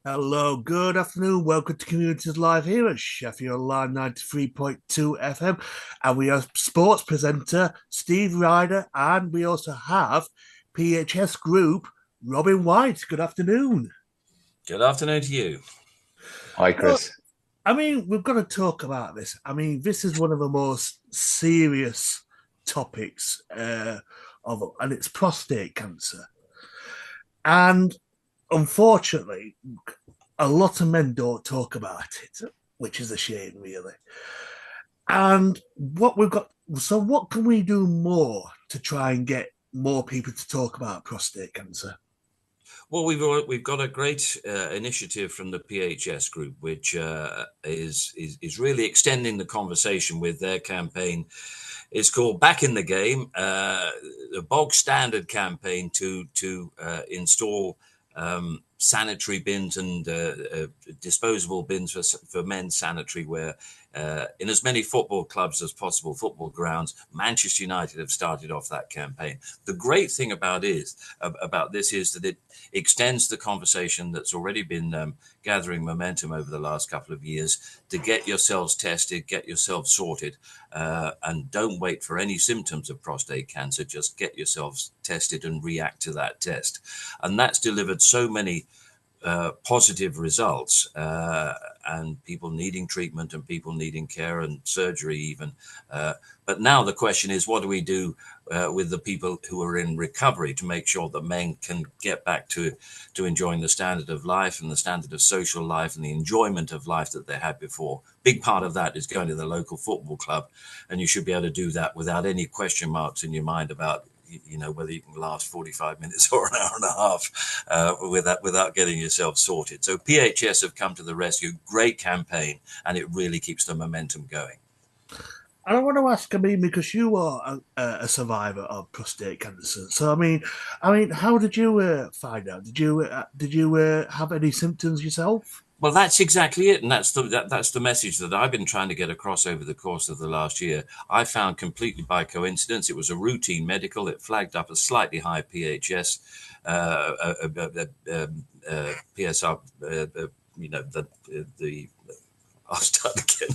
Hello, good afternoon. Welcome to Communities Live here at Sheffield Line 93.2 FM. And we have sports presenter Steve Ryder, and we also have PHS Group Robin White. Good afternoon. Good afternoon to you. Hi, Well, Chris. we've got to talk about this. This is one of the most serious topics and it's prostate cancer. And unfortunately, a lot of men don't talk about it, which is a shame, really. And what can we do more to try and get more people to talk about prostate cancer? Well, we've got a great initiative from the PHS group, which is really extending the conversation with their campaign. It's called Back in the Game, the bog standard campaign to install sanitary bins and disposable bins for men's sanitary wear in as many football clubs as possible, football grounds. Manchester United have started off that campaign. The great thing about this is that it extends the conversation that's already been gathering momentum over the last couple of years to get yourselves tested, get yourselves sorted, and don't wait for any symptoms of prostate cancer. Just get yourselves tested and react to that test. And that's delivered so many positive results, and people needing treatment and people needing care and surgery even. But now the question is, what do we do with the people who are in recovery to make sure that men can get back to enjoying the standard of life and the standard of social life and the enjoyment of life that they had before? Big part of that is going to the local football club, and you should be able to do that without any question marks in your mind about whether you can last 45 minutes or an hour and a half without getting yourself sorted. So PHS have come to the rescue. Great campaign, and it really keeps the momentum going. And I want to ask, because you are a survivor of prostate cancer. So, how did you find out? Did you have any symptoms yourself? Well, that's exactly it, and that's the message that I've been trying to get across over the course of the last year. I found completely by coincidence. It was a routine medical. It flagged up a slightly high PHS, PSR. The I'll start again.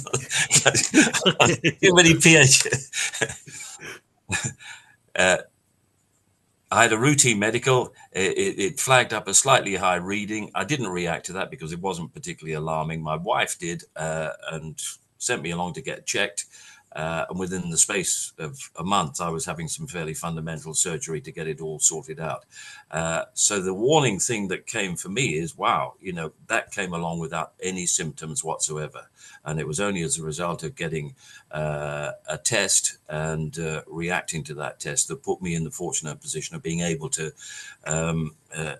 Too many PHS. I had a routine medical. It flagged up a slightly high reading. I didn't react to that because it wasn't particularly alarming. My wife did, and sent me along to get checked. And within the space of a month, I was having some fairly fundamental surgery to get it all sorted out. So the warning thing that came for me is, wow, that came along without any symptoms whatsoever. And it was only as a result of getting a test and reacting to that test that put me in the fortunate position of being able to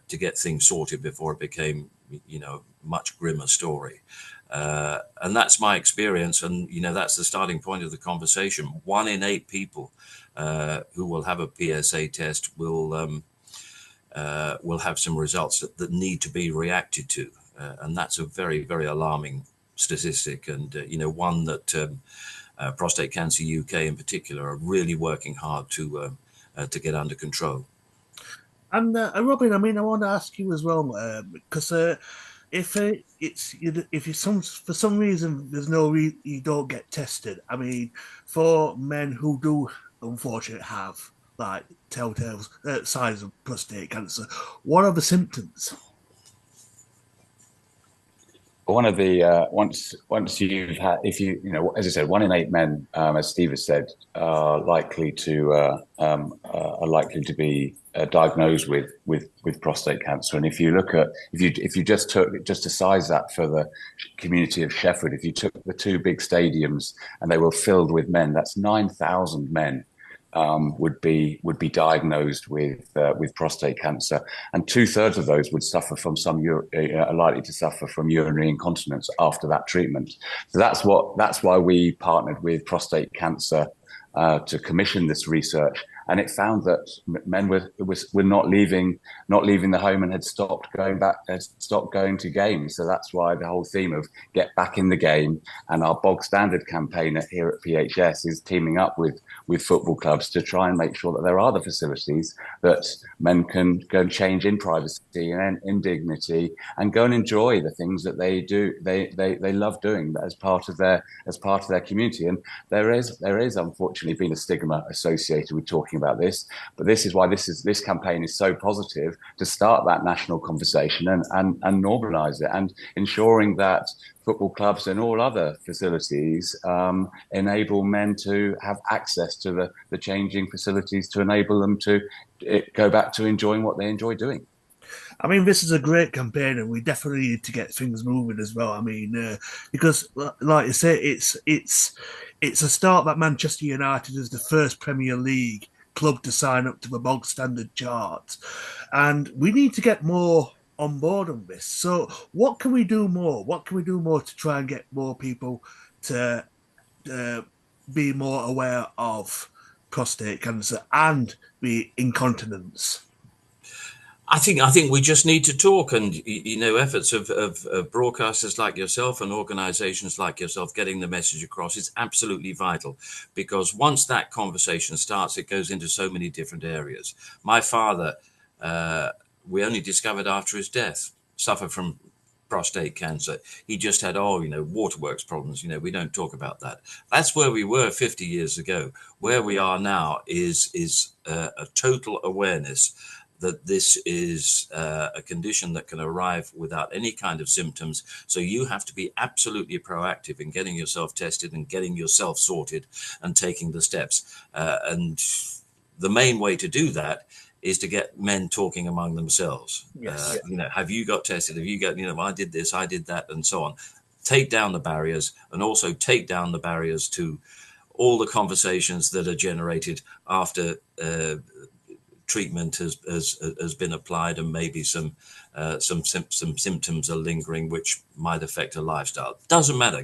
get things sorted before it became, much grimmer story. And that's my experience. And, that's the starting point of the conversation. 1 in 8 people who will have a PSA test will have some results that need to be reacted to. And that's a very, very alarming statistic. And, one that Prostate Cancer UK in particular are really working hard to get under control. And Robin, I want to ask you as well, because if you for some reason you don't get tested. For men who do unfortunately have like telltale signs of prostate cancer, what are the symptoms? One of the once you've had, if as I said, 1 in 8 men, as Steve has said, are likely to be diagnosed with prostate cancer. And if you look at if you just to size that for the community of Sheffield, if you took the 2 big stadiums and they were filled with men, that's 9,000 men would be diagnosed with prostate cancer, and 2/3 of those would suffer from are likely to suffer from urinary incontinence after that treatment. So that's why we partnered with Prostate Cancer to commission this research and it found that men were not leaving the home and had stopped going to games. So that's why the whole theme of get back in the game, and our bog standard campaign here at PHS is teaming up with football clubs to try and make sure that there are the facilities that men can go and change in privacy and in dignity and go and enjoy the things that they do. They love doing as part of their community. And there is unfortunately been a stigma associated with talking about this, but this is why this campaign is so positive, to start that national conversation and normalise it, and ensuring that football clubs and all other facilities enable men to have access to the changing facilities to enable them to go back to enjoying what they enjoy doing. I mean, this is a great campaign, and we definitely need to get things moving as well. I mean, because, like you say, it's a start that Manchester United is the first Premier League club to sign up to the bog standard chart, and we need to get more on board on this. So, what can we do more? What can we do more to try and get more people to be more aware of prostate cancer and the incontinence? I think we just need to talk, and efforts of broadcasters like yourself and organizations like yourself getting the message across is absolutely vital, because once that conversation starts, it goes into so many different areas. My father, we only discovered after his death, suffered from prostate cancer. He just had waterworks problems. We don't talk about that. That's where we were 50 years ago. Where we are now is a total awareness that this is a condition that can arrive without any kind of symptoms. So you have to be absolutely proactive in getting yourself tested and getting yourself sorted and taking the steps. And the main way to do that is to get men talking among themselves. Yes. Have you got tested? Have you got, I did this, I did that, and so on. Take down the barriers, and also take down the barriers to all the conversations that are generated after treatment has been applied, and maybe some symptoms are lingering which might affect a lifestyle. Doesn't matter.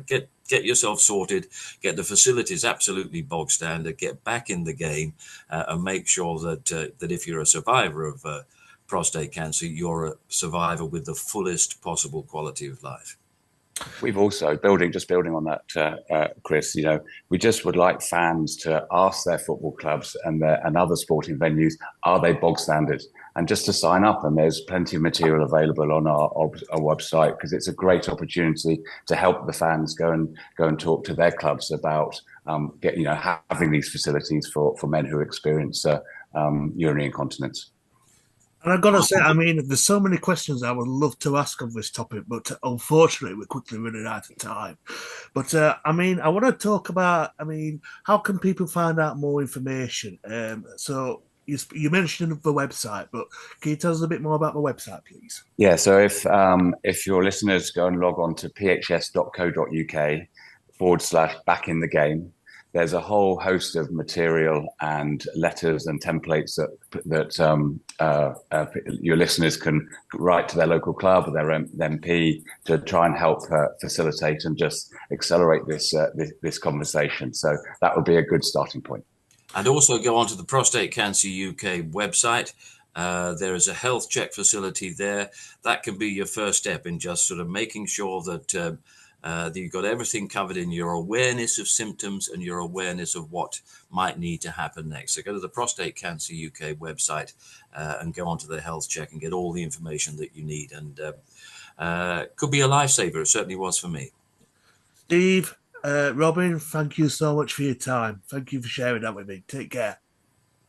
Get yourself sorted, get the facilities absolutely bog standard, get back in the game, and make sure that if you're a survivor of prostate cancer, you're a survivor with the fullest possible quality of life. We've also building on that, Chris. We just would like fans to ask their football clubs and other sporting venues, are they bog standard? And just to sign up, and there's plenty of material available on our website, because it's a great opportunity to help the fans go and talk to their clubs about having these facilities for men who experience urinary incontinence. And I've got to say, I mean, there's so many questions I would love to ask on this topic, but unfortunately, we're quickly running out of time. But I want to talk about, how can people find out more information? So you mentioned the website, but can you tell us a bit more about the website, please? Yeah, so if your listeners go and log on to phs.co.uk/back in the game, there's a whole host of material and letters and templates that your listeners can write to their local club or their MP to try and help facilitate and just accelerate this conversation. So that would be a good starting point. And also go onto the Prostate Cancer UK website. There is a health check facility there. That can be your first step in just sort of making sure that you've got everything covered in your awareness of symptoms and your awareness of what might need to happen next. So go to the Prostate Cancer UK website and go onto the health check and get all the information that you need. And could be a lifesaver. It certainly was for me. Steve, Robin, thank you so much for your time. Thank you for sharing that with me. Take care.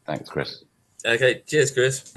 Thanks, Chris. Okay. Cheers, Chris.